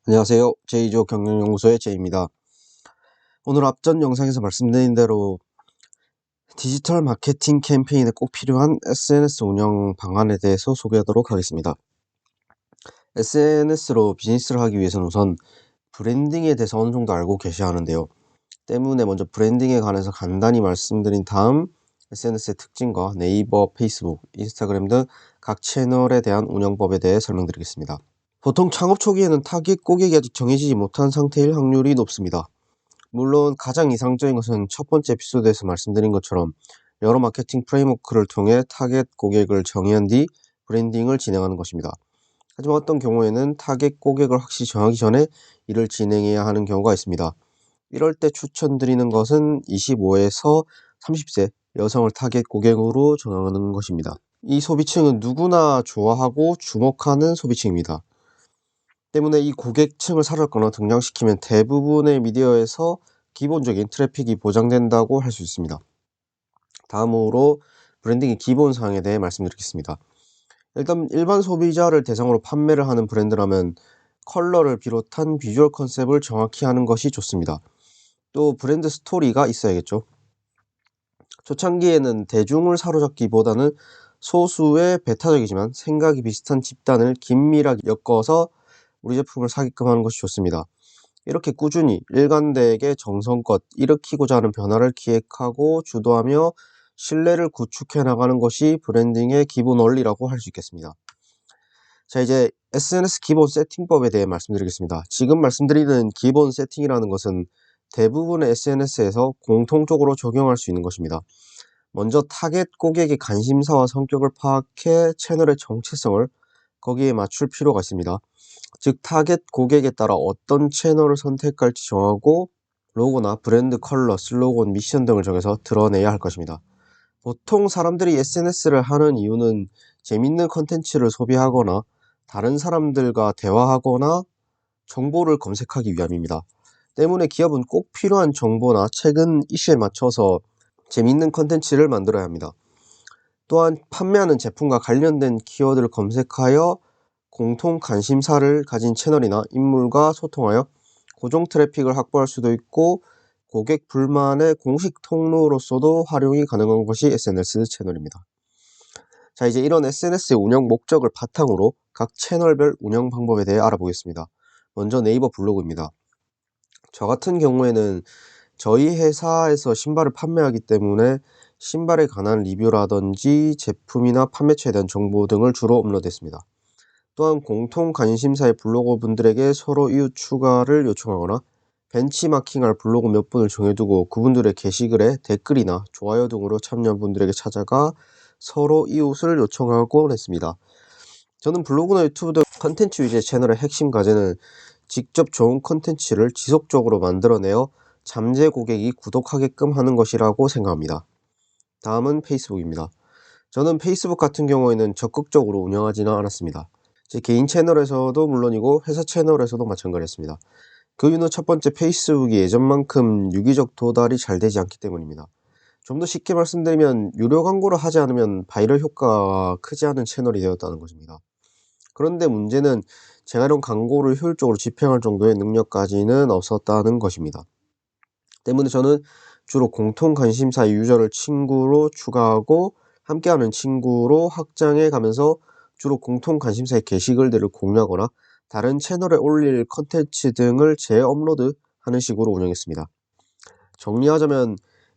안녕하세요. 제이조 경영연구소의 제이입니다. 오늘 앞전 영상에서 말씀드린 대로 디지털 마케팅 캠페인에 꼭 필요한 SNS 운영 방안에 대해서 소개하도록 하겠습니다. SNS로 비즈니스를 하기 위해서는 우선 브랜딩에 대해서 어느 정도 알고 계셔야 하는데요. 때문에 먼저 브랜딩에 관해서 간단히 말씀드린 다음 SNS의 특징과 네이버, 페이스북, 인스타그램 등 각 채널에 대한 운영법에 대해 설명드리겠습니다. 보통 창업 초기에는 타깃 고객이 아직 정해지지 못한 상태일 확률이 높습니다. 물론 가장 이상적인 것은 첫 번째 에피소드에서 말씀드린 것처럼 여러 마케팅 프레임워크를 통해 타겟 고객을 정의한 뒤 브랜딩을 진행하는 것입니다. 하지만 어떤 경우에는 타겟 고객을 확실히 정하기 전에 이를 진행해야 하는 경우가 있습니다. 이럴 때 추천드리는 것은 25에서 30세 여성을 타겟 고객으로 정하는 것입니다. 이 소비층은 누구나 좋아하고 주목하는 소비층입니다. 때문에 이 고객층을 살았거나 등장시키면 대부분의 미디어에서 기본적인 트래픽이 보장된다고 할 수 있습니다. 다음으로 브랜딩의 기본 사항에 대해 말씀드리겠습니다. 일단 일반 소비자를 대상으로 판매를 하는 브랜드라면 컬러를 비롯한 비주얼 컨셉을 정확히 하는 것이 좋습니다. 또 브랜드 스토리가 있어야겠죠. 초창기에는 대중을 사로잡기보다는 소수의 배타적이지만 생각이 비슷한 집단을 긴밀하게 엮어서 우리 제품을 사게끔 하는 것이 좋습니다. 이렇게 꾸준히 일관되게 정성껏 일으키고자 하는 변화를 기획하고 주도하며 신뢰를 구축해 나가는 것이 브랜딩의 기본 원리라고 할 수 있겠습니다. 자, 이제 SNS 기본 세팅법에 대해 말씀드리겠습니다. 지금 말씀드리는 기본 세팅이라는 것은 대부분의 SNS에서 공통적으로 적용할 수 있는 것입니다. 먼저 타겟 고객의 관심사와 성격을 파악해 채널의 정체성을 거기에 맞출 필요가 있습니다. 즉 타겟 고객에 따라 어떤 채널을 선택할지 정하고 로고나 브랜드 컬러, 슬로건, 미션 등을 정해서 드러내야 할 것입니다. 보통 사람들이 SNS를 하는 이유는 재밌는 컨텐츠를 소비하거나 다른 사람들과 대화하거나 정보를 검색하기 위함입니다. 때문에 기업은 꼭 필요한 정보나 최근 이슈에 맞춰서 재밌는 컨텐츠를 만들어야 합니다. 또한 판매하는 제품과 관련된 키워드를 검색하여 공통 관심사를 가진 채널이나 인물과 소통하여 고정 트래픽을 확보할 수도 있고 고객 불만의 공식 통로로서도 활용이 가능한 것이 SNS 채널입니다. 자, 이제 이런 SNS의 운영 목적을 바탕으로 각 채널별 운영 방법에 대해 알아보겠습니다. 먼저 네이버 블로그입니다. 저 같은 경우에는 저희 회사에서 신발을 판매하기 때문에 신발에 관한 리뷰라든지 제품이나 판매처에 대한 정보 등을 주로 업로드했습니다. 또한 공통 관심사의 블로거 분들에게 서로 이웃 추가를 요청하거나 벤치마킹할 블로그 몇 분을 정해두고 그분들의 게시글에 댓글이나 좋아요 등으로 참여한 분들에게 찾아가 서로 이웃을 요청하곤 했습니다. 저는 블로그나 유튜브 등 컨텐츠 위주의 채널의 핵심 과제는 직접 좋은 컨텐츠를 지속적으로 만들어내어 잠재 고객이 구독하게끔 하는 것이라고 생각합니다. 다음은 페이스북입니다. 저는 페이스북 같은 경우에는 적극적으로 운영하지는 않았습니다. 제 개인 채널에서도 물론이고 회사 채널에서도 마찬가지였습니다. 그 이유는 첫 번째, 페이스북이 예전만큼 유기적 도달이 잘 되지 않기 때문입니다. 좀 더 쉽게 말씀드리면 유료 광고를 하지 않으면 바이럴 효과가 크지 않은 채널이 되었다는 것입니다. 그런데 문제는 제가 이런 광고를 효율적으로 집행할 정도의 능력까지는 없었다는 것입니다. 때문에 저는 주로 공통 관심사의 유저를 친구로 추가하고 함께하는 친구로 확장해 가면서 주로 공통 관심사의 게시글들을 공유하거나 다른 채널에 올릴 컨텐츠 등을 재업로드하는 식으로 운영했습니다. 정리하자면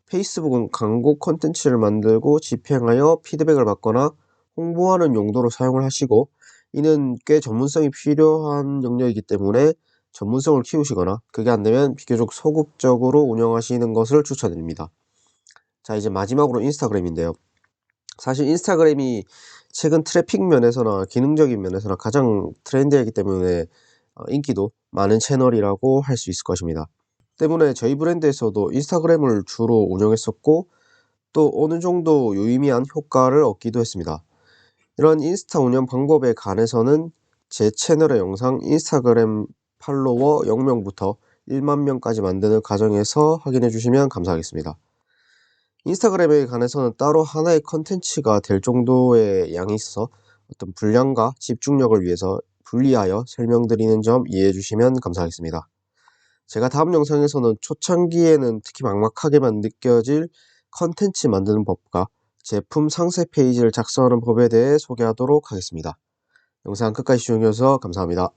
페이스북은 광고 컨텐츠를 만들고 집행하여 피드백을 받거나 홍보하는 용도로 사용을 하시고, 이는 꽤 전문성이 필요한 영역이기 때문에 전문성을 키우시거나 그게 안되면 비교적 소극적으로 운영하시는 것을 추천드립니다. 자, 이제 마지막으로 인스타그램인데요. 사실 인스타그램이 최근 트래픽 면에서나 기능적인 면에서나 가장 트렌디하기 때문에 인기도 많은 채널이라고 할 수 있을 것입니다. 때문에 저희 브랜드에서도 인스타그램을 주로 운영했었고 또 어느 정도 유의미한 효과를 얻기도 했습니다. 이런 인스타 운영 방법에 관해서는 제 채널의 영상 인스타그램 팔로워 0명부터 1만 명까지 만드는 과정에서 확인해 주시면 감사하겠습니다. 인스타그램에 관해서는 따로 하나의 컨텐츠가 될 정도의 양이 있어서 어떤 분량과 집중력을 위해서 분리하여 설명드리는 점 이해해 주시면 감사하겠습니다. 제가 다음 영상에서는 초창기에는 특히 막막하게만 느껴질 컨텐츠 만드는 법과 제품 상세 페이지를 작성하는 법에 대해 소개하도록 하겠습니다. 영상 끝까지 시청해 주셔서 감사합니다.